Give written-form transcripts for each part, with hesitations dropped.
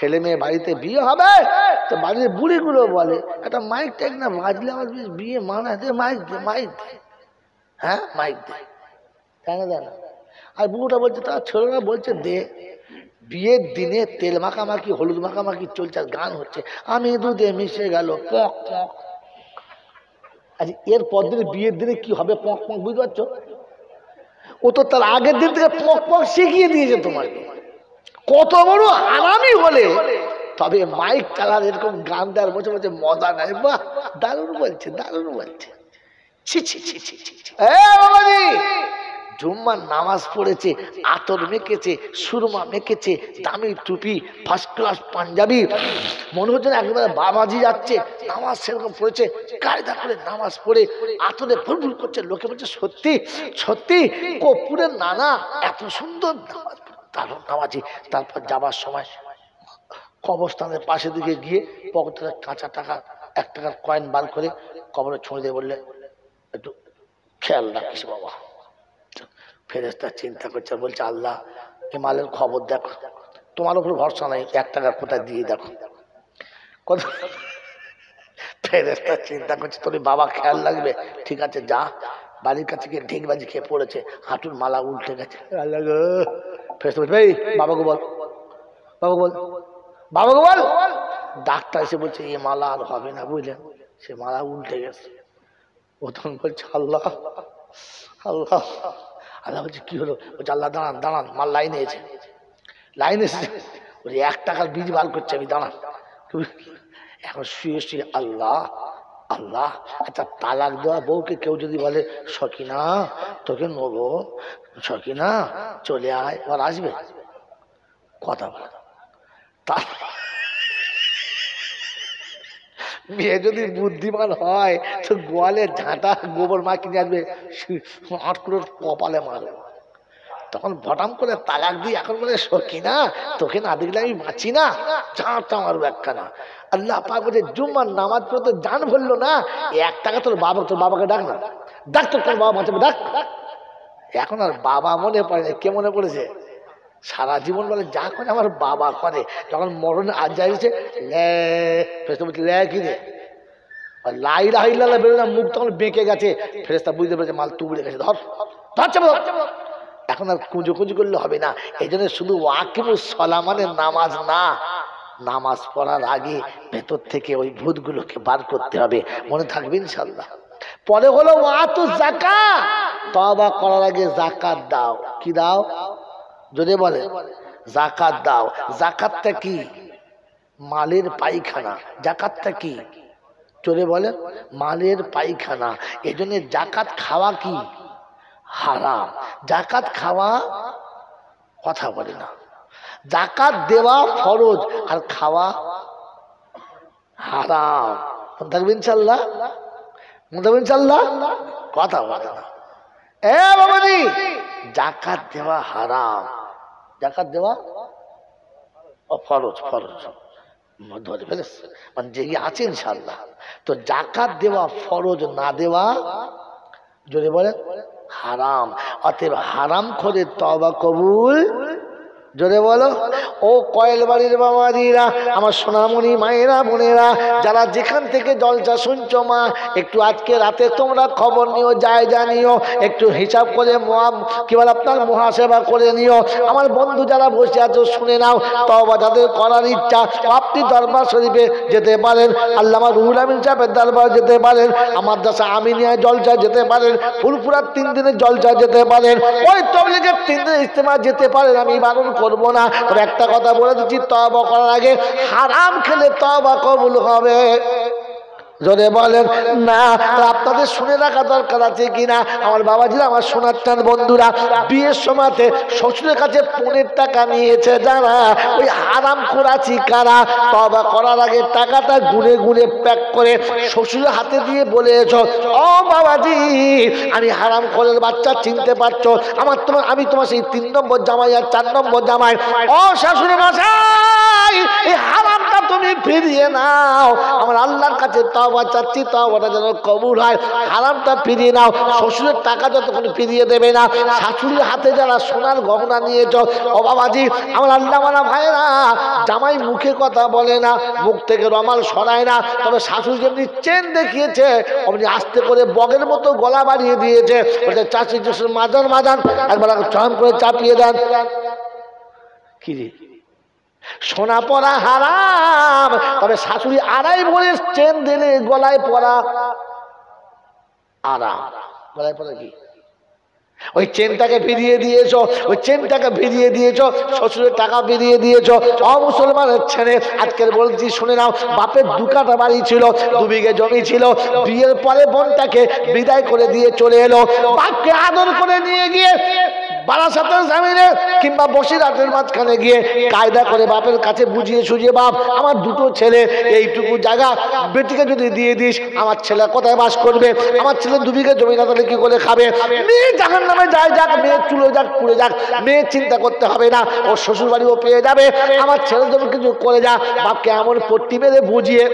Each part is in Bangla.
ছেলে মেয়ে বাড়িতে বিয়ে হবে তো বাড়ির বুড়িগুলো বলে একটা মাইক টাইক না বাজলে আমার বিয়ে মানায় দে, মাইক দে, মাইক দে, হ্যাঁ মাইক দে, তাই না? আর বুড়োটা বলছে তার ছেলেরা বলছে দে। বিয়ের দিনে তেল মাখামাখি হলুদ মাখামাখি চলছে আর গান হচ্ছে, আমি দুধে মিশে গেল পক পক। আচ্ছা এর পর দিনে বিয়ের দিনে কি হবে পক পক বুঝতে পারছো? ও তো তার আগের দিন থেকে পক পক শিখিয়ে দিয়েছে তোমাকে। কত বড় আরামই হলে তবে মাইক চালার এরকম গান দেওয়ার বসে বসে মজা নাই। বাহ দারুণ বলছে, দারুণ বলছে। ছি ছি ছি ছি ছি। বাবাজি জুম্মার নামাজ পড়েছে, আতর মেখেছে, সুরমা মেখেছে, দামি টুপি, ফার্স্ট ক্লাস পাঞ্জাবি, মনে হচ্ছে না একেবারে বাবাজি যাচ্ছে। নামাজ সেরকম পড়েছে, কায়দা করে নামাজ পড়ে আতরে ফুলফুল করছে। লোকে বলছে সত্যি সত্যি কর্পূরের নানা এত সুন্দর নামাজ, দারুণ নামাজি। তারপর যাবার সময় কবরস্থানের পাশে দিকে গিয়ে পকেট থেকে কাঁচা টাকা 1 টাকার কয়েন বার করে কবরে ছুঁড়ে দিয়ে বললে একটু খেয়াল রাখিস বাবা। ফেরেশতা চিন্তা করছে, বলছে আল্লাহ এ মালের খবর দেখো, তোমার উপর ভরসা নাই, 1 টাকা কোথায় দিয়ে দেখো কত। ফেরেশতা চিন্তা করছে তোর বাবা খেয়াল রাখবে, ঠিক আছে যা। বাড়ির কাছে গিয়ে ঢিকবাজি খেয়ে পড়েছে, হাঁটুর মালা উল্টে গেছে। আল্লাহ গো। ফেরেশতা বলছে এই বাবাকে বল, বাবাকে বল, বাবাকে বল। ডাক্তার এসে বলছে এ মালা আর হবে না, বুঝলেন, সে মালা উল্টে গেছে। ও তখন বলছে আল্লাহ আল্লাহ। আল্লাহ বলছে কি হলো? বলছে আল্লাহ দাঁড়ান দাঁড়ান, মাল লাইনে এসে, লাইনে এসেছে। বলছে 1 টাকার বীজ বার করছে আমি, দাঁড়ান। এখন শুয়ে শুয়ে আল্লাহ আল্লাহ। আচ্ছা তালাক দেওয়া বউকে কেউ যদি বলে সকিনা তোকে নেবো, সকিনা চলে আয়, ওর আসবে কথা বলে। মেয়ে যদি বুদ্ধিমান হয় তো গোয়ালে ঝাঁটা গোবর মা কিনে আসবে, 8 করে কপালে মারবে। তখন ভটাম করে তালাক দিয়ে এখন বলে সকিনা তোকে না দেখলে আমি বাঁচি না, ঝাঁটা মারবো একখানা। আল্লাহ পাক বলছে জুম্মার নামাজ পড়তে জান বললো না, 1 টাকা তোর বাবাকে ডাক না, ডাক তোর বাবা বাঁচাবে, ডাক। এখন আর বাবা মনে পড়ে না, কে মনে পড়েছে? সারা জীবন বলে যা করে আমার বাবা করে, যখন মরণে আজ যাইছে কি রে লাই লাইলা বেরো না, মুখ তখন বেঁকে গেছে। ফেরেশতা বুঝতে পেরেছে মাল তুবড়ে গেছে, ধর ধর। এখন আর কুঁজো কুঁজো করলে হবে না। এই জন্য শুধু ওয়াকিমুস সালাহ মানে নামাজ না, নামাজ পড়ার আগে ভেতর থেকে ওই ভূতগুলোকে বার করতে হবে, মনে থাকবে ইনশাআল্লাহ। পরে হলো ওয়াতু যাকাত, তওবা করার আগে যাকাত দাও। কি দাও? যদি বলে যাকাত দাও। যাকাতটা কি? মালের পায়খানা। যাকাতটা কি? চলে বলে মালের পায়খানা। এই জন্য যাকাত খাওয়া কি? হারাম। যাকাত খাওয়া কথা বলে না, যাকাত দেওয়া ফরজ আর খাওয়া হারাম। মনে থাকবে ইনশাআল্লাহ, মনে থাকবে ইনশাআল্লাহ, কথা বলে না। এ বাবাজি যাকাত দেওয়া হারাম, যাকাত দেওয়া ফরজ, ফরজ ধরে ফেলেছে মানে যে আছে ইনশাআল্লাহ। তো যাকাত দেওয়া ফরজ, না দেওয়া যদি বলে হারাম। অতএব হারাম করে তওবা কবুল। জোরে বলো। ও কয়েল বাড়ির বাবাজিরা, আমার সোনামণি মায়েরা বোনেরা, যারা যেখান থেকে জলসা শুনছো মা, একটু আজকে রাতে তোমরা খবর নিও, জায়গা নিও, একটু হিসাব করে কি বলে আপনার মহাসেবা করে নিও। আমার বন্ধু যারা বসে আছো শুনে নাও, তওবা যাদের করার ইচ্ছা আপনি দরবার শরীফে যেতে পারেন, আল্লামা রুহুল আমিন সাহেবের দরবার যেতে পারেন, আমার মাদ্রাসা আমিনিয়ায় জলসা যেতে পারেন, ফুলপুরার 3 দিনের জলসা যেতে পারেন, ওই তবলিগের 3 দিনের ইজতেমা যেতে পারেন। আমি বারণ করবো না, তবে একটা কথা বলে দিচ্ছি, তওবা করার আগে হারাম খেলে তওবা কবুল হবে। যদি বলেন না, আপনাদের শুনে রাখা দরকার আছে কিনা আমার বাবাজিরা, আমার সোনার চাঁদ বন্ধুরা, বিয়ের সময়তে শ্বশুরের কাছে 15 টাকা নিয়েছে যারা, ওই হারাম করাছি কারা? তওবা করার আগে টাকাটা গুনে গুনে প্যাক করে শ্বশুরের হাতে দিয়ে বলেছ, ও বাবাজি আমি হারাম করের বাচ্চা, চিনতে পারছো আমি তোমার সেই 3 নম্বর জামাই আর 4 নম্বর জামাই। ও শাশুড়ি মশাই এই হারামটা তুমি ফিরিয়ে নাও, আমার আল্লাহর কাছে তওবা চাচ্ছি, তওবাটা যেন কবুল হয়। হারামটা ফিরিয়ে নাও। শ্বশুরের টাকা যতক্ষণ ফিরিয়ে দেবে না, শাশুড়ির হাতে যারা সোনার গহনা নিয়েছ, ও বাবাজি আমার আল্লাহ মানা ভাইরা, জামাই মুখে কথা বলে না, মুখ থেকে রমাল সরায় না, তবে শাশুড়ি যেমনি চেন দেখিয়েছে অমনি আস্তে করে বগের মতো গলা বাড়িয়ে দিয়েছে, বলছে চাষি জোসের মাজান মাজান, একবার চরম করে চাপিয়ে দেন। কি রে, সোনা পরা হারাম, তবে শাশুড়ি আড়াই ভরে চেন দিলে গলায় পরা আরাম। গলায় পরা কি? ওই চেনটাকে ফিরিয়ে দিয়েছো, ওই চেনটাকে ফিরিয়ে দিয়েছো, শ্বশুরের টাকা ফিরিয়ে দিয়েছো। মুসলমানের ছেলে আজকের বলছি শুনে নাও, বাপের 2 কাঠা বাড়ি ছিল, 2 বিঘে জমি ছিল, বিয়ের পরে বোনটাকে বিদায় করে দিয়ে চলে এলো, বাপকে আদর করে নিয়ে গিয়ে বারাসাতের জামিনে কিংবা বসিরহাটের মাঝখানে গিয়ে কায়দা করে বাপের কাছে বুঝিয়ে সুঝিয়ে, বাপ আমার 2টো ছেলে, এইটুকু জায়গা বেটিকে যদি দিয়ে দিস আমার ছেলে কোথায় বাস করবে, আমার ছেলে 2 বিঘে জমি না তাহলে কি করে খাবে, মেয়ে জাহান্নামে যায় যাক, মেয়ে চুলো যাক পুড়ে যাক, মেয়ে চিন্তা করতে হবে না, ওর শ্বশুর বাড়িও পেয়ে যাবে, আমার ছেলে যখন কিছু করে যা। বাপকে এমন পট্টি মেরে বুঝিয়ে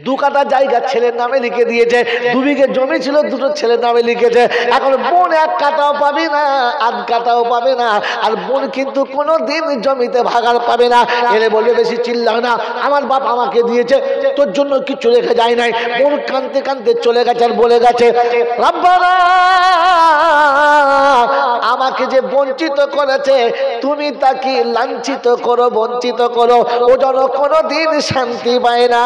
2 কাঠা জায়গা ছেলের নামে লিখে দিয়েছে, 2 বিঘে জমি ছিল, 2টো ছেলের নামে লিখেছে। এখন বোন 1 কাঠাও পাবে না, 1 কাঠাও পাবে না, আর বোন কিন্তু কোনোদিন জমিতে ভাগার পাবে না। এলে বলবে বেশি চিল্লাও না, আমার বাপ আমাকে দিয়েছে, তোর জন্য কিছু রেখে যায় নাই। বোন কাঁদতে কাঁদতে চলে গেছে আর বলে গেছে, রব্বানা আমাকে যে বঞ্চিত করেছে তুমি তাকে লাঞ্ছিত করো, বঞ্চিত করো, ও যেন কোনোদিন শান্তি পায় না।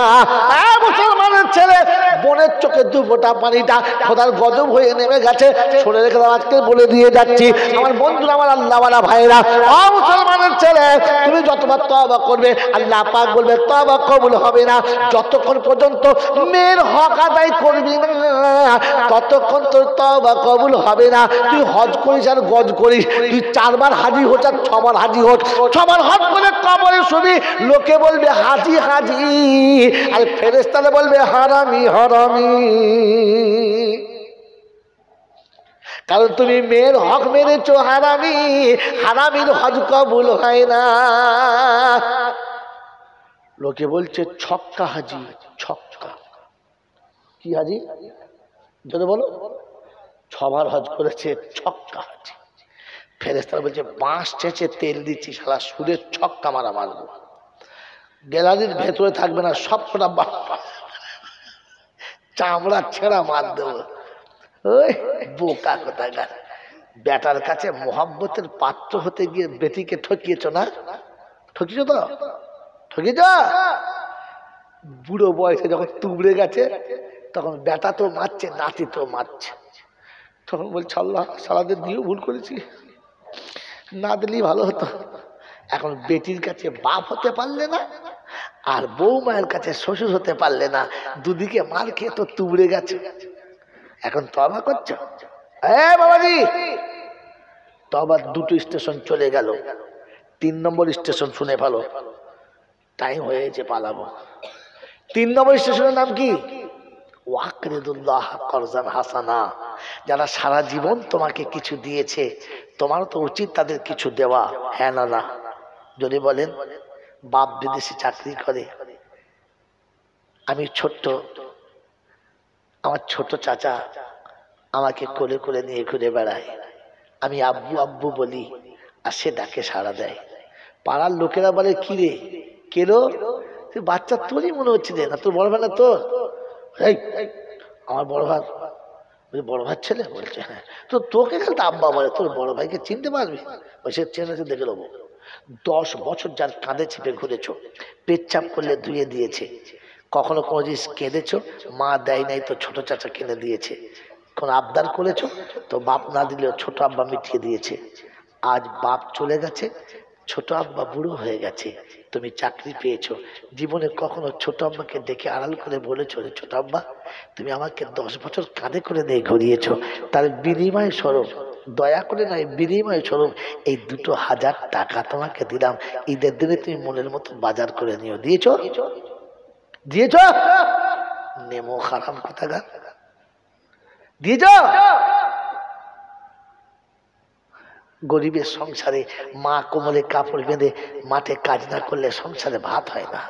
মুসলমানের ছেলে, বোনের চোখে 2 ফোঁটা পানিটা খোদার গজব হয়ে নেমে গেছে। শুনে রেখে দাও, আজকে বলে দিয়ে যাচ্ছি আমার বন্ধুরা, আমার আল্লাহওয়ালা ভাইরা, মুসলমানের ছেলে তুমি যতবার তওবা করবে আল্লাহ পাক বলবে তওবা কবুল হবে না। যতক্ষণ পর্যন্ত মেয়ের হক আদায় করবি না ততক্ষণ তোর তওবা কবুল হবে না। তুই হজ করিস আর গজ করিস, তুই 4 বার হাজি হোক আর 6 বার হাজি হোক, 6 বার হজ করে কবরে শুবি, লোকে বলবে হাজি হাজি, আর ফেরেশতারা বলবে হারামি হারামি। কারণ তুমি মেয়ের হক মেরেছো হারামি, হারামির হজ কবুল হয় না। লোকে বলছে ছক্কা হাজি, ছক্কা কি হাজি যদি বলো, 6 বার হজ করেছে, ছক্কা হাজি। ফেরেশতারা বলছে বাঁশ চেঁচে তেল দিচ্ছি, শালা সুদের ছক্কা মারা মারবো, গ্যালারির ভেতরে থাকবে না, সব কটা চামড়া ছেঁড়া মার দেবো। ওই বোকা কোথাকার, বেটার কাছে মোহাব্বতের পাত্র হতে গিয়ে বেটিকে ঠকিয়েছ না? ঠকিয়েছ তো, ঠকিয়েছ। বুড়ো বয়সে যখন তুবড়ে গেছে তখন বেটা তো মারছে, নাতি তো মারছে, তখন বলছে আল্লাহ সারাদের দিয়েও ভুল করেছি, না দিলেই ভালো হতো। এখন বেটির কাছে বাপ হতে পারলে না, আর বউ মায়ের কাছে শ্বশুর হতে পারলে না, দুদিকে মার খেয়ে তো তুবড়ে গেছে। এখন তওবা করছো? বাবাজি তওবা 2টো স্টেশন চলে গেল, 3 নম্বর স্টেশন শুনে ভালো, টাইম হয়েছে পালাবো। 3 নম্বর স্টেশনের নাম কি? ওয়াকরিদুল্লাহ করজান হাসানা। যারা সারা জীবন তোমাকে কিছু দিয়েছে, তোমারও তো উচিত তাদের কিছু দেওয়া, হ্যাঁ না না? যদি বলেন বাপ বিদেশে চাকরি করে, আমি ছোট্ট, আমার ছোট চাচা আমাকে কোলে কোলে নিয়ে ঘুরে বেড়ায়, আমি আব্বু আব্বু বলি আর সে ডাকে সাড়া দেয়। পাড়ার লোকেরা বলে কি রে কেলো, তুই বাচ্চা তোরই মনে হচ্ছে রে, না তোর বড় ভাই না তোর? আমার বড় ভাই, বড় ভাই ছেলে বলছে হ্যাঁ। তো তোকে খেলতে আব্বা বলে, তোর বড় ভাইকে চিনতে পারবি? সে চেনেছে, দেখে নেবো। 10 বছর যার কাঁধে চেপে ঘুরেছ, পেচ্ছাপ করলে ধুয়ে দিয়েছে, কখনো কোনো জিনিস কেঁদেছ, মা দেয় নাই তো ছোট চাচা কিনে দিয়েছে, কোন আবদার করেছ তো বাপ না দিলেও ছোট আব্বা মিটিয়ে দিয়েছে। আজ বাপ চলে গেছে, ছোট আব্বা বুড়ো হয়ে গেছে, তুমি চাকরি পেয়েছো, জীবনে কখনো ছোট আব্বাকে ডেকে আড়াল করে বলেছো রে ছোট আব্বা তুমি আমাকে 10 বছর কাঁধে করে নিয়ে ঘুরিয়েছো, তার বিনিময় স্বরূপ, দয়া করে নয় বিনিময় স্বরূপ এই 2000 টাকা তোমাকে দিলাম, ঈদের দিনে তুমি মনের মতো বাজার করে নিও, দিয়েছো? দিয়েছো? নেমো খারাপ কথা গা, দিয়েছ? গরিবের সংসারে মা কোমলে কাপড় বেঁধে মাঠে কাজ না করলে সংসারে ভাত হয় না,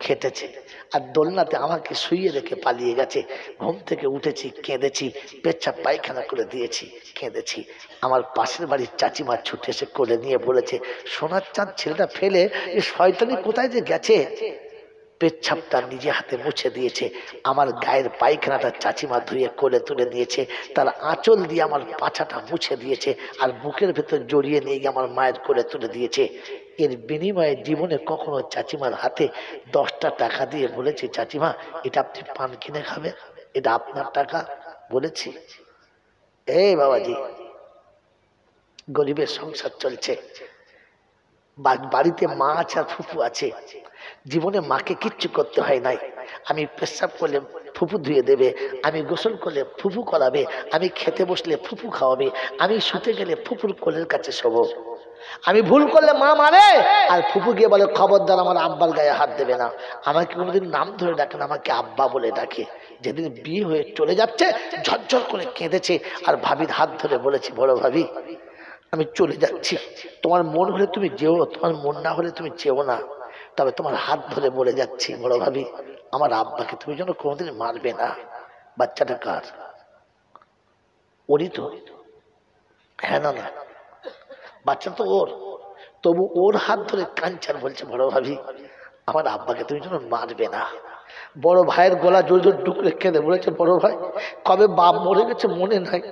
খেটেছে, আর দোলনাতে আমাকে শুইয়ে রেখে পালিয়ে গেছে। ঘুম থেকে উঠেছি, কেঁদেছি, পেচ্ছাপ পায়খানা করে দিয়েছি, কেঁদেছি। আমার পাশের বাড়ির চাচিমা ছুটে এসে কোলে নিয়ে বলেছে, সোনার চাঁদ ছেলেটা ফেলে এ শয়তানি কোথায় যে গেছে। পেচ্ছাপটা নিজে হাতে মুছে দিয়েছে, আমার গায়ের পায়খানাটা চাচিমা ধুয়ে কোলে তুলে নিয়েছে, তার আঁচল দিয়ে আমার পাছাটা মুছে দিয়েছে, আর বুকের ভেতর জড়িয়ে নিয়ে গিয়ে আমার মায়ের কোলে তুলে দিয়েছে। এর বিনিময়ে জীবনে কখনো চাচিমার হাতে 10টা টাকা দিয়ে বলেছি, চাচিমা এটা আপনি পান কিনে খাবেন, এটা আপনার টাকা বলেছি? এই বাবাজি, গরিবের সংসার চলছে, বাড়িতে মা আছে আর ফুফু আছে। জীবনে মাকে কিচ্ছু করতে হয় নাই। আমি পেশাব করলে ফুফু ধুয়ে দেবে, আমি গোসল করলে ফুফু করাবে, আমি খেতে বসলে ফুফু খাওয়াবে, আমি শুতে গেলে ফুফুর কোলের কাছে শোবো। আমি ভুল করলে মা মারে, আর ফুফু গিয়ে বলে খবরদার আমার আব্বার গায়ে হাত দেবে না। আমাকে কোনোদিন নাম ধরে ডাকে না, আমাকে আব্বা বলে ডাকে। যেদিন বিয়ে হয়ে চলে যাচ্ছে ঝরঝর করে কেঁদেছে, আর ভাবির হাত ধরে বলেছি, বড় ভাবি আমি চলে যাচ্ছি, তোমার মন হলে তুমি যেও, তোমার মন না হলে তুমি যেও না, তবে তোমার হাত ধরে বলে যাচ্ছি বড় ভাবি, আমার আব্বাকে তুমি যেন কোনোদিন মারবে না। বাচ্চাটা কার? ওরই তো? হ্যাঁ না না, বাচ্চা তো ওর, তবু ওর হাত ধরে কাঞ্চার বলছে, বড় ভাবি আমার আব্বাকে তুমি যেন মারবে না। বড় ভাইয়ের গলা জোর জোর ডুকরে কেঁদে বলেছে, বড় ভাই কবে বাপ মরে গেছে মনে নাই,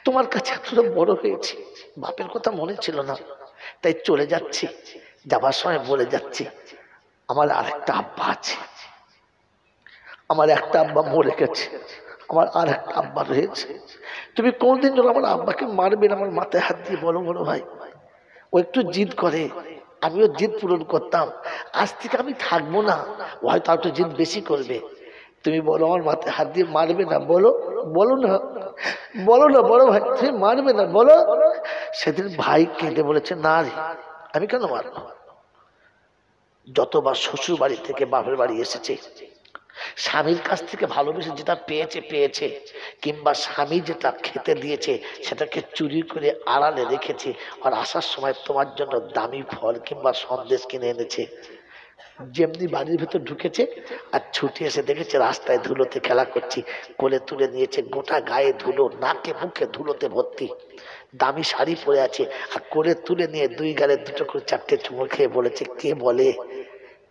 তোমার কাছে এতটা বড় হয়েছি, বাপের কথা মনে ছিল না, তাই চলে যাচ্ছি, যাবার সময় বলে যাচ্ছি আমার আরেকটা আব্বা আছে, আমার একটা আব্বা মরে গেছে, আমার আর একটা আব্বা রয়েছে, তুমি কোনদিন যেন আমার আব্বাকে মারবে না, আমার মাথায় হাত দিয়ে বলো বড় ভাই। ও একটু জিদ করে, আমিও জিদ পূরণ করতাম, আজ থেকে আমি থাকবো না, ও হয়তো একটু জিদ বেশি করবে, তুমি বলো আমার মাথায় হাত দিয়ে মারবে না, বলো বলো না, বলো না বড় ভাই তুমি মারবে না, বলো। সেদিন ভাই কেঁদে বলেছে, না রে আমি কেন মারবো, যতবার শ্বশুর বাড়ি থেকে বাপের বাড়ি এসেছে, স্বামীর কাছ থেকে ভালোবেসে যেটা পেয়েছে পেয়েছে, কিংবা স্বামী যেটা খেতে দিয়েছে সেটাকে চুরি করে আড়ালে রেখেছে, আর আসার সময় তোমার জন্য দামি ফল কিংবা সন্দেশ কিনে এনেছে। যেমনি বাড়ির ভেতর ঢুকেছে আর ছুটে এসে দেখেছে রাস্তায় ধুলোতে খেলা করছি, কোলে তুলে নিয়েছে, গোটা গায়ে ধুলো, নাকে মুখে ধুলোতে ভর্তি, দামি শাড়ি পরে আছে, আর কোলে তুলে নিয়ে দুই গালে দুটো করে চারটে চুমো খেয়ে বলেছে, কে বলে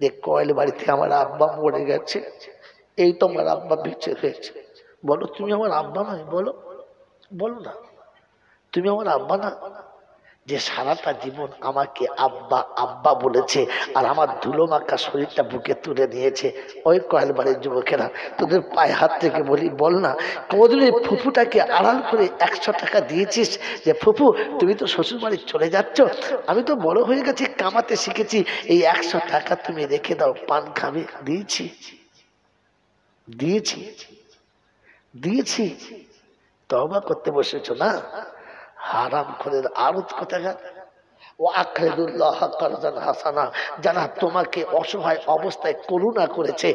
যে কয়েল বাড়িতে আমার আব্বা মরে গেছে, এই তোমার আব্বা বেঁচে রয়েছে, বলো তুমি আমার আব্বা নয়, বলো বলো না, তুমি আমার আব্বা না, যে সারাটা জীবন আমাকে আব্বা আব্বা বলেছে, আর আমার ধুলো মাখা শরীরটা বুকে তুলে নিয়েছে। ওই কয়েল বাড়ির যুবকেরা, তোদের পায়ে হাত থেকে বলি, বল না কোনদিন এই ফুফুটাকে আড়াল করে 100 টাকা দিয়েছিস, যে ফুফু তুমি তো শ্বশুর বাড়ি চলে যাচ্ছ, আমি তো বড় হয়ে গেছি, কামাতে শিখেছি, এই 100 টাকা তুমি রেখে দাও, পান খাবে? দিয়েছি দিয়েছি দিয়েছি, তওবা করতে বসেছ না, হারাম করে আরত কোথাকার। ও আখরিদুল্লাহ কারজান হাসানা, যারা তোমাকে অসহায় অবস্থায় করুণা করেছে,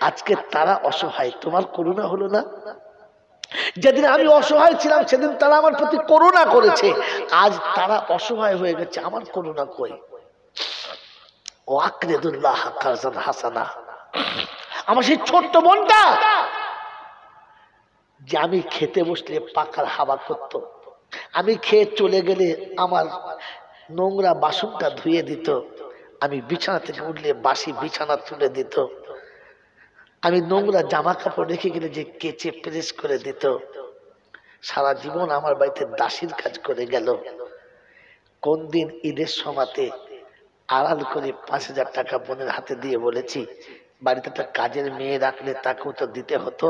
আজকে তারা অসহায়, তোমার করুণা হলো না? যেদিন আমি অসহায় ছিলাম সেদিন তারা আমার প্রতি করুণা করেছে, আজ তারা অসহায় হয়ে গেছে, আমার করুণা কই? ও আখরিদুল্লাহ কারজান হাসানা, আমার সেই ছোট্ট বোনটা যে আমি খেতে বসলে পাখার হাওয়া করত, আমি খেয়ে চলে গেলে আমার নোংরা বাসনটা ধুয়ে দিত, আমি বিছানা থেকে উঠলে বাসি বিছানা তুলে দিত, আমি নোংরা জামা কাপড় রেখে গেলে যে কেচে প্রেস করে দিত, সারা জীবন আমার বাড়িতে দাসীর কাজ করে গেল। কোন দিন ঈদের সময়তে আড়াল করে 5,000 টাকা বোনের হাতে দিয়ে বলেছি, বাড়িতে একটা কাজের মেয়ে রাখলে তাকেও তো দিতে হতো,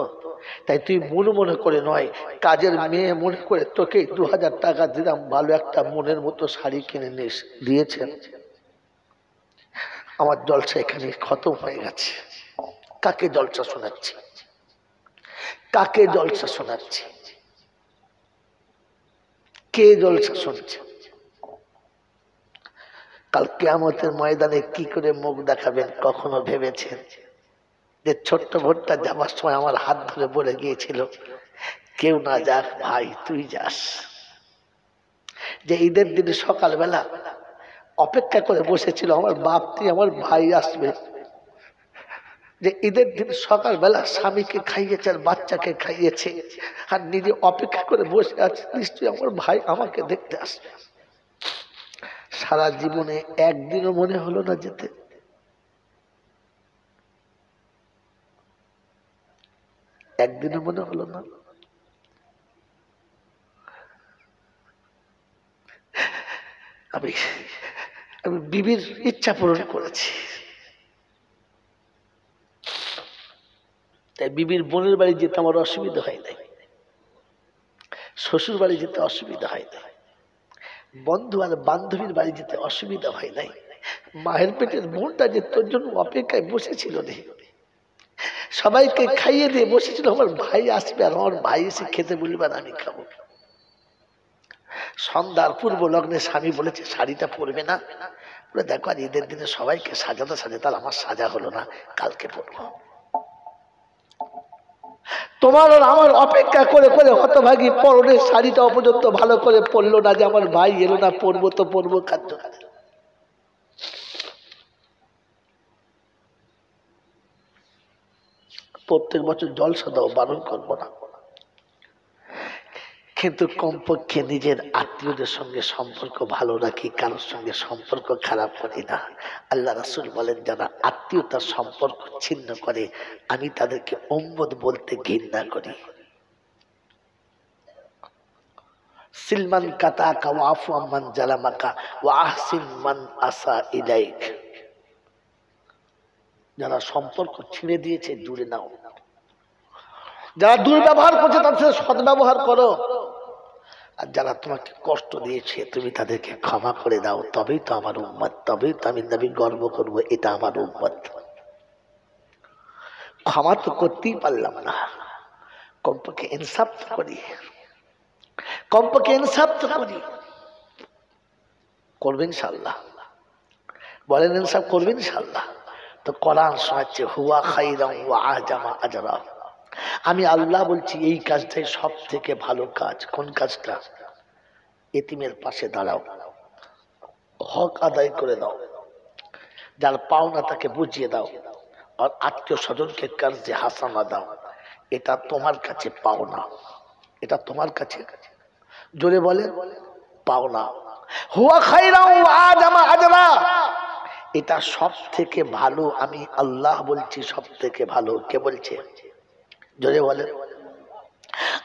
তাই তুই মনে করে নয়, কাজের মেয়ে মনে করে তোকে 2000 টাকা দিলাম, ভালো একটা মনের মতো শাড়ি কিনে নিস, দিয়েছেন। আমার জলসা এখানে খতম হয়ে গেছে। কাকে জলসা শোনাচ্ছি, কাকে জলসা শোনাচ্ছি, কে জলসা শুনছে? কাল কিয়ামতের ময়দানে কি করে মুখ দেখাবেন কখনো ভেবেছেন? যে ছোট্ট ভোটটা যাবার সময় আমার হাত ধরে বলে গিয়েছিল, কেউ না যাক ভাই তুই যাস। যে ঈদের দিন সকালবেলা অপেক্ষা করে বসেছিল, আমার বাপ তুই আমার ভাই আসবে, যে ঈদের দিন সকালবেলা স্বামীকে খাইয়েছে আর বাচ্চাকে খাইয়েছে, আর নিজে অপেক্ষা করে বসে আছে নিশ্চয়ই আমার ভাই আমাকে দেখতে আসবে। সারা জীবনে একদিনও মনে হলো না যেতে? একদিনও মনে হলো না? আমি বিবির ইচ্ছা পূরণ করেছি। তাই বিবির বোনের বাড়ি যেতে আমার অসুবিধা হয় নাই, শ্বশুর বাড়ি যেতে অসুবিধা হয় নাই, বন্ধু আর বান্ধবীর বাড়ি যেতে অসুবিধা হয় নাই। মায়ের পেটের বোনটা যে তোর জন্য অপেক্ষায় বসেছিল রে, সবাইকে খাইয়ে দিয়ে বসেছিল আমার ভাই আসবে আর আমার ভাই এসে খেতে বলবে আর আমি খাবো। সন্ধ্যার পূর্ব লগ্নে স্বামী বলেছে শাড়িটা পরবে না, বলে দেখো আর ঈদের দিনে সবাইকে সাজাতে সাজাতে আমার সাজা হলো না, কালকে পরবো। তোমার আর আমার অপেক্ষা করে করে হতভাগী পরনের শাড়িটা পর্যন্ত ভালো করে পরলো না, যে আমার ভাই এলো না, পরবো তো পরবো খাদ্য। প্রত্যেক বছর জলসা দাও, বারণ করবো না, কিন্তু কমপক্ষে নিজের আত্মীয়দের সঙ্গে সম্পর্ক ভালো রাখি, কারোর সঙ্গে সম্পর্ক খারাপ করি না। আল্লাহ রাসূল বলেন যারা আত্মীয়তার সম্পর্ক ছিন্ন করে আমি তাদেরকে উম্মত বলতে ঘৃণা করি। সিলমান কাতাকা ওয়া আফু আম্মান জালামাকা ওয়া আহসিন মান আসা ইলাইক। যারা সম্পর্ক ছিঁড়ে দিয়েছে দূরে নাও, যারা দুর্ব্যবহার করছে তাদের সাথে সদ্ব্যবহার করো, আর যারা তোমাকে কষ্ট দিয়েছে তুমি তাদেরকে ক্ষমা করে দাও, তবেই তো আমার উম্মত, তবেই তো আমি নবী গর্ব করবো এটা আমার উম্মত। ক্ষমা তো করতেই পারলাম না, কমপক্ষে ইনসাফ তো করি, কমপক্ষে ইনসাফ তো করি। করবেন ইনশাআল্লাহ? বলেন ইনসাফ করবেন ইনশাআল্লাহ? তো কোরআন শোনাচ্ছে হুয়া খাইরান ওয়া আজামা আজরা। আমি আল্লাহ বলছি এই কাজটাই সব থেকে ভালো কাজ। কোন কাজটা? এতিমের পাশে দাঁড়াও, হক আদায় করে দাও, যার পাওনা তাকে বুঝিয়ে দাও, আর আত্মীয় স্বজনকে কার্যে হাসানা দাও। এটা তোমার কাছে পাওনা, এটা তোমার কাছে, জোরে বলেন, পাওনা। হুয়া খাইরান ওয়া আজামা আজরা, এটা সব থেকে ভালো। আমি আল্লাহ বলছি সব থেকে ভালো। কে বলছে? জোরে বলেন।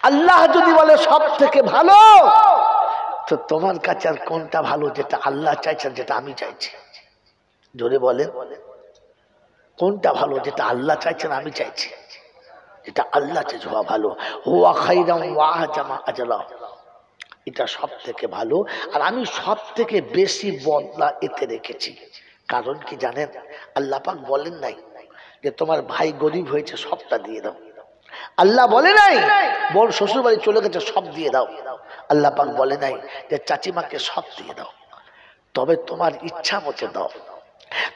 আল্লাহ যদি বলে সব থেকে ভালো, তো তোমার কাছে আর কোনটা ভালো যেটা আল্লাহ চাইছেন, যেটা আমি চাইছি? জোরে বলেন, কোনটা ভালো যেটা আল্লাহ চাইছেন আমি চাইছি? যেটা আল্লাহ চাইছে হওয়া ভালো। হুয়া খাইরান ওয়া আজামা আজরা, এটা সব থেকে ভালো। আর আমি সব থেকে বেশি বদলা এতে রেখেছি। কারণ কি জানেন? আল্লাহ পাক বলেন নাই যে তোমার ভাই গরিব হয়েছে সবটা দিয়ে দাও, আল্লাহ বলে নাই বোন শ্বশুর বাড়ি চলে গেছে সব দিয়ে দাও, আল্লাহ পাক বলে নাই যে চাচিমাকে সব দিয়ে দাও। তবে তোমার ইচ্ছা মতো দাও,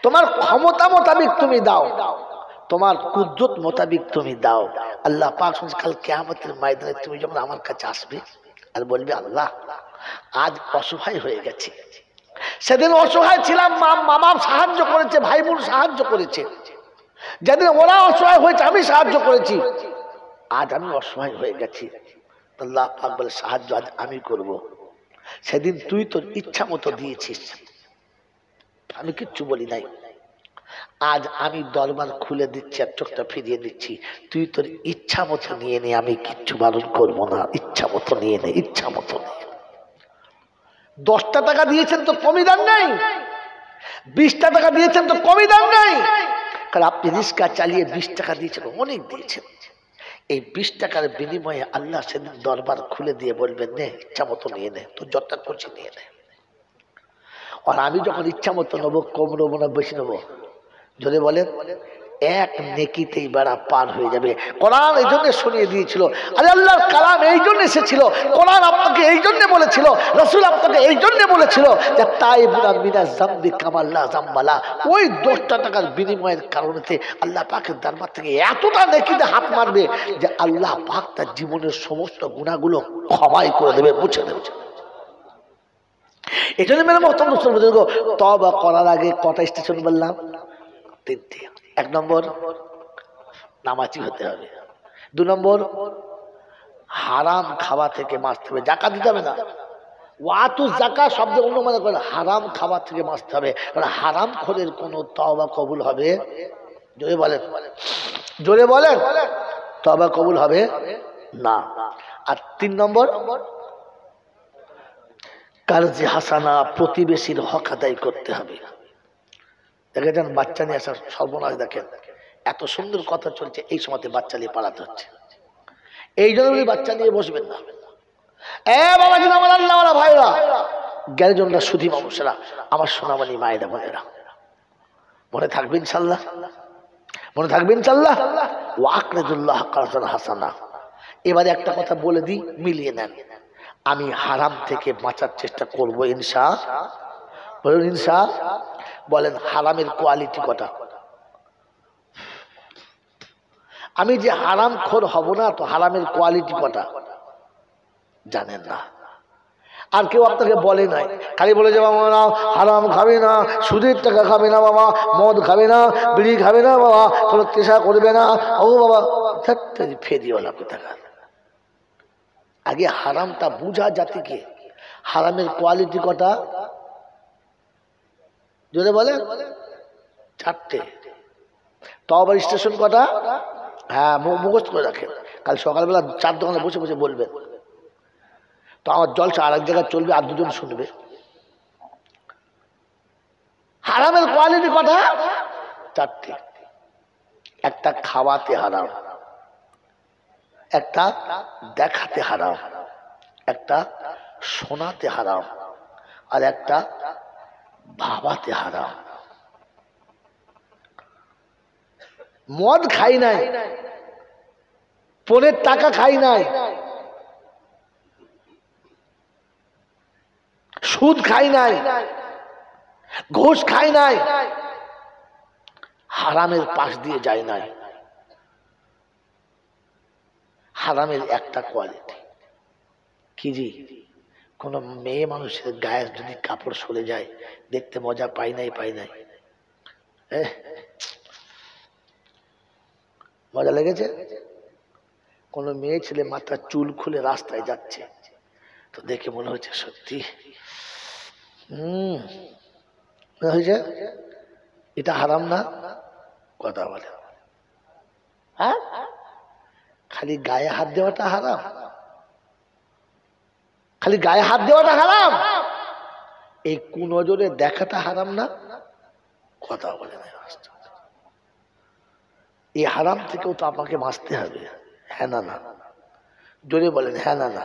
তোমার ক্ষমতা মোতাবিক তুমি দাও, তোমার কুদরত মোতাবিক তুমি দাও। আল্লাহ পাক কাল কিয়ামতের ময়দানে তুমি যখন আমার কাছে আসবে আর বলবে আল্লাহ আজ অসহায় হয়ে গেছি, সেদিন অসহায় ছিলাম, মামা সাহায্য করেছে, ভাই বোন সাহায্য করেছে, যেদিন ওরা অসহায় হয়েছে আমি সাহায্য করেছি, আজ আমি অসহায় হয়ে গেছি, আল্লাহ পাক বলে সাহায্য আজ আমি করব। সেদিন তুই তোর ইচ্ছা মতো দিয়েছিস, আমি কিচ্ছু বলি নাই, আজ আমি দরবার খুলে দিচ্ছি আর চোখটা ফিরিয়ে দিচ্ছি, তুই তোর ইচ্ছা মতো নিয়ে নে, আমি কিচ্ছু বারণ করবো না, ইচ্ছা মতো নিয়ে নে, ইচ্ছা মতো নিয়ে। 10টা টাকা দিয়েছেন তো কমই দাম নাই, 20টা টাকা দিয়েছেন তো কমই দাম নাই, কারণ আপনি রিক্সা চালিয়ে 20 টাকা দিয়েছেন, অনেক দিয়েছেন। এই 20 টাকার বিনিময়ে আল্লাহ সেদিন দরবার খুলে দিয়ে বলবেন নে ইচ্ছা মতো নিয়ে নে, তোর যতটা করছি নিয়ে নে। আর আমি যখন ইচ্ছা মতো নেবো, কম নেবো না বেশি নেবো? যদি বলেন এক নেকিতেই বেড়া পার হয়ে যাবে। কোরআন এই জন্য শুনিয়ে দিয়েছিল, আরে আল্লাহর কালাম এই জন্য এসেছিল, কোরআন আপনাকে এই জন্য বলেছিল, রাসূল আপনাকে এই জন্য বলেছিল যে তাইবুনা মিনাজ যামবি কামাল্লা যামবালা। ওই 10টা টাকার বিনিময়ের কারণেতে আল্লাহ পাকের দরবার থেকে এতটা নেকিতে হাত মারবে যে আল্লাহ পাক তার জীবনের সমস্ত গুনাহগুলো ক্ষমাই করে দেবে, মুছে দেবে। এই জন্য মেরে মহতরম মুসলমান বুজুর্গ, তওবা করার আগে কটা স্টেশন বললাম? 3টে। 1 নম্বর নামাজি হতে হবে। 2 নম্বর, হারাম খাওয়া থেকে বাঁচতে হবে। জাকাত দিতে হবে না, ওয়াতু জাকাত শব্দের অন্য মানে করে হারাম খাবার থেকে বাঁচতে হবে। কারণ হারাম খোরের কোনো তওবা কবুল হবে, জোরে বলেন, জোরে বলেন, তওবা কবুল হবে না। আর 3 নম্বর, কারজি হাসানা, প্রতিবেশীর হক আদায় করতে হবে। দেখেছেন বাচ্চা নিয়ে আসার সর্বনাশ, দেখেন এত সুন্দর কথা চলছে, এই সময়তে বাচ্চা নিয়ে পালাতে হচ্ছে। এই জন্য বাচ্চা নিয়ে বসবেন না। বাবাজি, আমার আল্লাহওয়ালা ভাইরা, জ্ঞানীজনরা, সুধী মানুষেরা, আমার সোনামণি মায়েরা বোনেরা, মনে থাকবে ইনশাল্লাহ, মনে থাকবে ইনশাল্লাহ। ওয়াকরিদুল্লাহ কারজান হাসানা। এবারে একটা কথা বলে দিই, মিলিয়ে নেন। আমি হারাম থেকে বাঁচার চেষ্টা করব ইনশাআল্লাহ। বলুন ইনশাআল্লাহ। বলেন হারামের কোয়ালিটি কটা? আমি যে হারাম খোর হব না, তো হারামের কোয়ালিটি কটা জানেন না। আর কেউ আপনাকে বলে নাই, খালি বলে যে বাবা না হারাম খাবে না, সুদের টাকা খাবে না বাবা, মদ খাবে না, বিড়ি খাবে না বাবা, কোনো নেশা করবে না। ও বাবা, ফেরিওয়ালা কোথাকার। আগে হারামটা বুঝা জাতিকে। হারামের কোয়ালিটি কটা যদি বলে? 4টে। তওবার স্টেশন কটা? হ্যাঁ, মুখস্থ করে রাখেন, কাল সকালবেলা 4 দোকানে বসে বসে বলবেন। তো আমার জলসা আর এক জায়গায় চলবে, আর 2 জন শুনবে। হারামের কোয়ালিটি কটা? 4টে। একটা খাওয়াতে হারাম, একটা দেখাতে হারাম, একটা শোনাতে হারাম, আর একটা ভাবাতে হারাম। মদ খাই নাই, পরের টাকা খাই নাই, সুদ খাই নাই, ঘুষ খাই নাই, হারামের পাশ দিয়ে যায় নাই। হারামের একটা কোয়ালিটি কি জি? কোন মেয়ে মানুষের গায়ে যদি কাপড় সরে যায়, দেখতে মজা পাই নাই, পাই নাই? মজা লেগেছে? কোন মেয়ে ছেলে মাথার চুল খুলে রাস্তায় যাচ্ছে, তো দেখে মনে হচ্ছে সত্যি মনে হয়েছে এটা হারাম না? কথা বলে। হ্যাঁ, খালি গায়ে হাত দেওয়াটা হারাম, খালি গায়ে হাত দেওয়াটা হারাম, এই কুনজরে দেখাটা হারাম না? কথা বলে না। এই হারাম থেকেও তো আপনাকে বাঁচতে হবে, হ্যাঁ না? না জোরে বলেন, হ্যাঁ না? না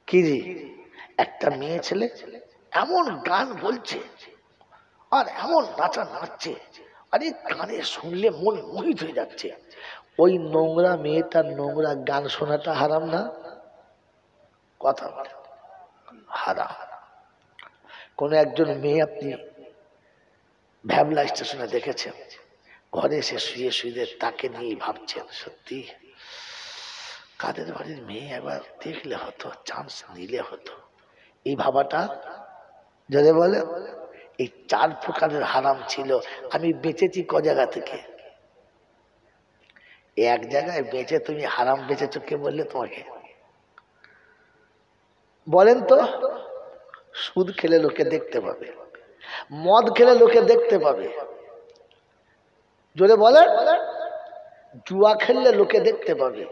কি জি? একটা মেয়ে ছেলে এমন গান বলছে আর এমন নাচা নাচছে, আরে গানে শুনলে মন মোহিত হয়ে যাচ্ছে। ওই নোংরা মেয়েটার নোংরা গান শোনাটা হারাম না? কথা বলে হারাম। কোন একজন মেয়ে আপনি ভ্যাবলা স্টেশনে দেখেছেন, ঘরে এসে শুয়ে শুয়ে তাকে নিয়ে ভাবছেন সত্যি কাদের বাড়ির মেয়ে, একবার দেখলে হতো, চান্স নিলে হতো। এই ভাবাটা যদি বলে, এই 4 প্রকারের হারাম ছিল। আমি বেঁচেছি ক জায়গা থেকে? এক জায়গায় বেঁচে তুমি হারাম বেঁচেছ, কে বললে তোমাকে? বলেন তো। সুদ খেলে লোকে দেখতে পাবে, মদ খেলে লোকে দেখতে পাবে, জোরে বলে, জুয়া খেললে লোকে দেখতে পাবে।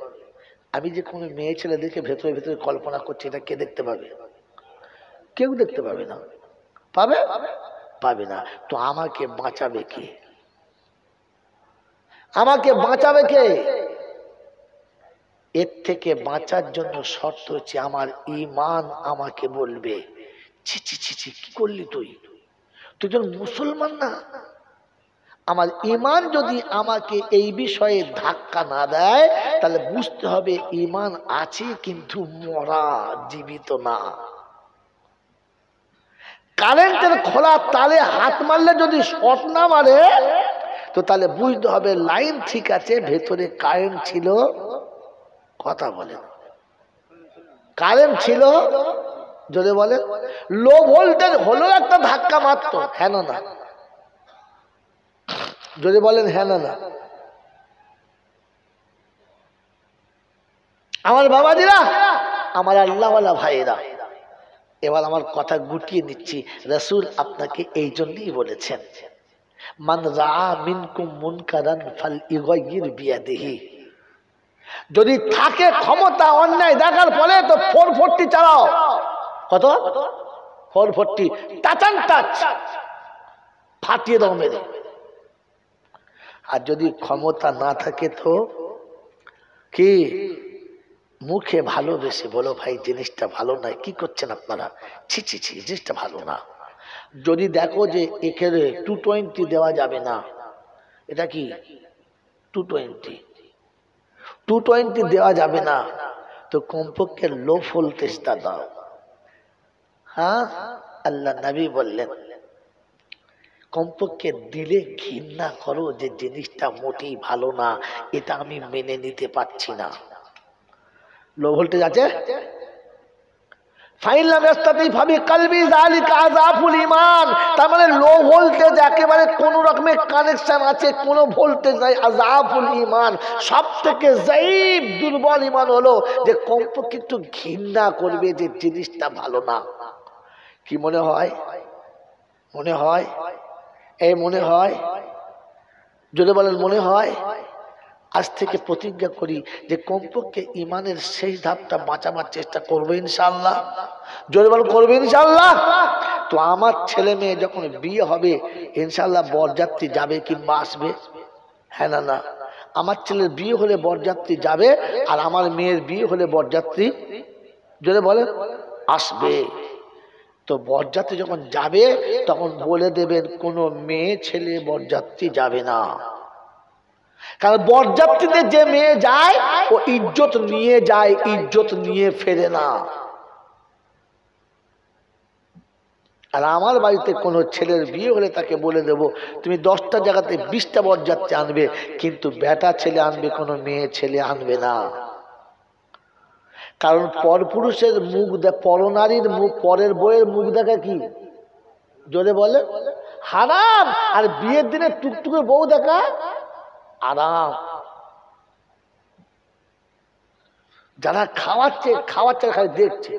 আমি যে কোনো মেয়ে ছেলে দেখে ভেতরে ভেতরে কল্পনা করছি, এটা কে দেখতে পাবে? কেউ দেখতে পাবে না। পাবে? পাবে না। তো আমাকে বাঁচাবে কে? আমাকে বাঁচাবে কে? এর থেকে বাঁচার জন্য শর্ত হচ্ছে আমার ঈমান আমাকে বলবে, ছি ছি ছি ছি, কি করলি তুই? তুই তো মুসলমান না। আমার ঈমান যদি আমাকে এই বিষয়ে ধাক্কা না দেয়, তাহলে বুঝতে হবে ঈমান আছে কিন্তু মরা, জীবিত না। কারেন্টের খোলা তারে হাত মারলে যদি শর্ট না মারে, তো তাহলে বুঝতে হবে লাইন ঠিক আছে, ভেতরে কারেন্ট ছিল। কথা বলে, কারেন্ট ছিল, যদি বলে লো ভোল্টেজ হলো একটা ধাক্কা মারতো, হ্যাঁ না? যদি বলেন হ্যাঁ না? আমার বাবাজিরা, আমার আল্লাহওয়ালা ভাইয়েরা, এবার আমার কথা গুটিয়ে নিচ্ছি। রাসূল আপনাকে এই জন্যই বলেছেন, মান রাআ মিনকুম মুনকারান ফালইগাইয়ির বিয়াদিহি। যদি থাকে ক্ষমতা অন্যায় দেখার পরে তো 440 চালাও। কত? 440 টাচ অ্যান্ড টাচ, ফাটিয়ে দাও মেরে। আর যদি ক্ষমতা না থাকে তো কি মুখে ভালোবেসে বলো, ভাই জিনিসটা ভালো নয়, কি করছেন আপনারা, ছি ছি ছি জিনিসটা ভালো না। যদি দেখো যে এখানে 220 দেওয়া যাবে না, এটা কি 220 দেওয়া যাবে না, তো কমপক্ষে লো ভোল্টেজটা দাও। হ্যাঁ, আল্লাহ নবী বললেন কমপক্ষে দিলে ঘৃণা করো যে জিনিসটা মোটেই ভালো না, এটা আমি মেনে নিতে পারছি না। লো ভোল্টেজ আছে, তার মানে লো ভোল্টেজ, একেবারে কোন রকমের কানেকশন আছে, কোন ভোল্টেজ নাই, আযাফুল ঈমান। সব থেকে যায়ীফ দুর্বল ঈমান হলো যে কমপক্ষে একটু ঘৃণা করবে যে জিনিসটা ভালো না। কি মনে হয়? মনে হয়? এই মনে হয়? যদি বলেন মনে হয়, আজ থেকে প্রতিজ্ঞা করি যে কমপক্ষে ইমানের শেষ ধাপটা বাঁচাবার চেষ্টা করবো ইনশাআল্লাহ। জোরে বল, করবে ইনশাআল্লাহ। তো আমার ছেলে মেয়ে যখন বিয়ে হবে ইনশাআল্লাহ বরযাত্রী যাবে কিংবা আসবে? হ্যাঁ না না? আমার ছেলের বিয়ে হলে বরযাত্রী যাবে, আর আমার মেয়ের বিয়ে হলে বরযাত্রী, জোরে বলে, আসবে। তো বরযাত্রী যখন যাবে তখন বলে দেবেন কোনো মেয়ে ছেলে বরযাত্রী যাবে না। কারণ বরযাত্রীতে যে মেয়ে যায় ও ইজ্জত নিয়ে যায়, ইজ্জত নিয়ে ফেরে না। আর আমার বাড়িতে কোনো ছেলের বিয়ে হলে তাকে বলে দেব তুমি 10টা জায়গাতে 20টা বরযাত্রী আনবে, কিন্তু বেটা ছেলে আনবে, কোনো মেয়ে ছেলে আনবে না। কারণ পরপুরুষের মুখ, পরনারীর মুখ, পরের বইয়ের মুখ দেখা কি জোরে বলে হারাম, আর বিয়ের দিনে টুকটুকে বউ দেখা আরাম। যারা খাওয়াচ্ছে খালি দেখছে,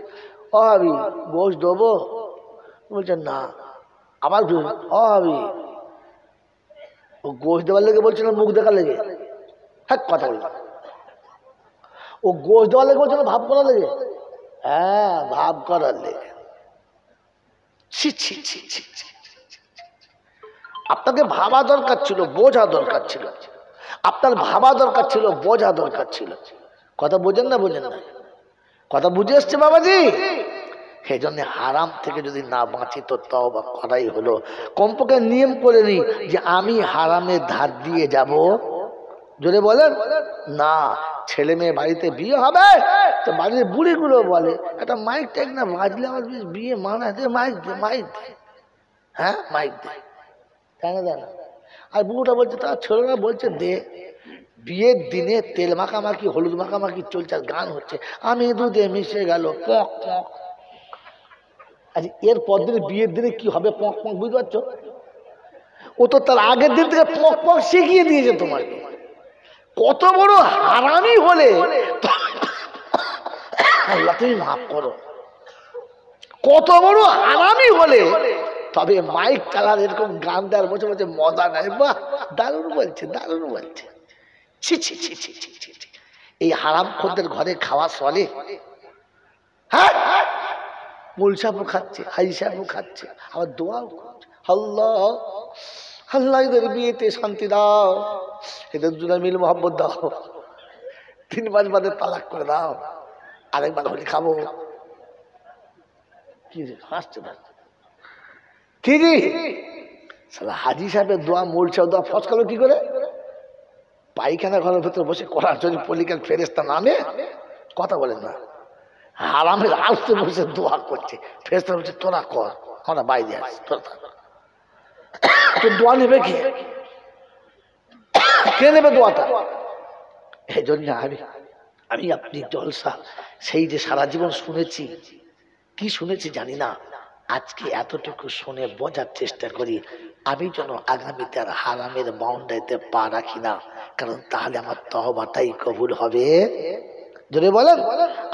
ও ভাবি গোশ দেবো, বলছে না। আবার ও ভাবি, ও গোশ দেওয়ার লেগে বলছে না মুখ দেখার লেগে? হ্যাঁ, কথা বল। ও গোশ দেওয়ার লেগে বলছে না ভাব করার লেগে? হ্যাঁ, ভাব করার লেগে। ছি ছি ছি ছি ছি। আপনাকে ভাবা দরকার ছিল, বোঝা দরকার ছিল। আপনার ভাবা দরকার ছিল, বোঝা দরকার ছিল। কথা বোঝেন না? বোঝেন না? কথা বুঝে এসছে বাবাজি? সেই জন্য হারাম থেকে যদি না বাঁচি তো তওবা করাই হলো। কমপক্ষে নিয়ম করে নি যে আমি হারামের ধার দিয়ে যাব। জোরে বলেন না। ছেলে মেয়ে বাড়িতে বিয়ে হবে তো বাড়ির বুড়িগুলো বলে একটা মাইক টাইক না বাজলে আমার বিয়ে মানায় দে, মাইক দে, মাইক দে। হ্যাঁ, মাইক দে, কেন দেয় না? আর বুড়োটা বলছে, তার ছেলেরা বলছে দে। বিয়ের দিনে তেল মাখামাখি, হলুদ মাখামাখি চলছে, আর গান হচ্ছে, আমি দুধে মিশে গেল পক পক। আচ্ছা, এর পর দিনে বিয়ের দিনে কি হবে পক পক, বুঝতে পারছো? ও তো তার আগের দিন থেকে পক পক শিখিয়ে দিয়েছে তোমাকে। কত বড় হারামি হলে আল্লাহ তুমি মাফ করো, কত বড় হারামি হলে তবে মাইক চালার এরকম গান দেওয়ার বসে বসে মজা নাই। বাহ, দারুণ বলছে, দারুণ বলছে। ছি ছি ছি ছি ছি ছি ছি। এই হারাম খোরদের ঘরে খাওয়া চলে? হ্যাঁ, মুলসাফও খাচ্ছে, হাইসাফও খাচ্ছে, আবার দোয়াও করছে, আল্লাহ আল্লাহ এদের বিয়েতে শান্তি দাও, এদের দুজনে মিল মোহাম্মত দাও, 3 মাস বাদে তালাক করে দাও, আরেকবার হলে খাবো। কি হাসছে না? কি জি হাজি সাহেবের দোয়া, মুলসা দোয়া ফসকালো কি করে? পায়খানা ঘরের ভেতরে বসে করার জন্য পলিকার ফেরেস্তা নামে, কথা বলেন না। হারামের আলসে বসে দোয়া করছে, ফেরেস্তা বলছে তোরা কর, আমরা বাইরে আসি, তোরা তো দোয়া নেবে কে নেবে দোয়াটা? এই জন্য আমি আপনি জলসা সেই যে সারা জীবন শুনেছি, কি শুনেছি জানি না, আজকে এতটুকু শুনে বোঝার চেষ্টা করি আমি যেন আগামীতে আর হারামের বাউন্ডারিতে পা রাখি না, কারণ তাহলে আমার তওবাটাই কবুল হবে যদি বলেন।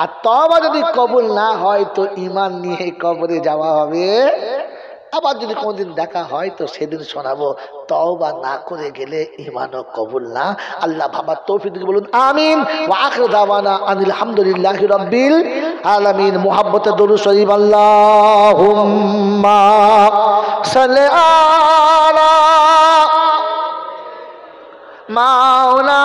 আর তওবা যদি কবুল না হয় তো ঈমান নিয়ে কবরে যাওয়া হবে। আবার যদি কোনদিন দেখা হয় তো সেদিন শোনাবো তওবা না করে গেলে ঈমানও কবুল না। আল্লাহ ভাবার তৌফিক দিন, বলুন আমিন। ওয়া আখিরু দাওয়ানা আনিল হামদুলিল্লাহি রাব্বিল আলামিন। মুহাব্বতে দরুদ শরীফ আল্লাহুম্মা সাল্লি আলা মাওলানা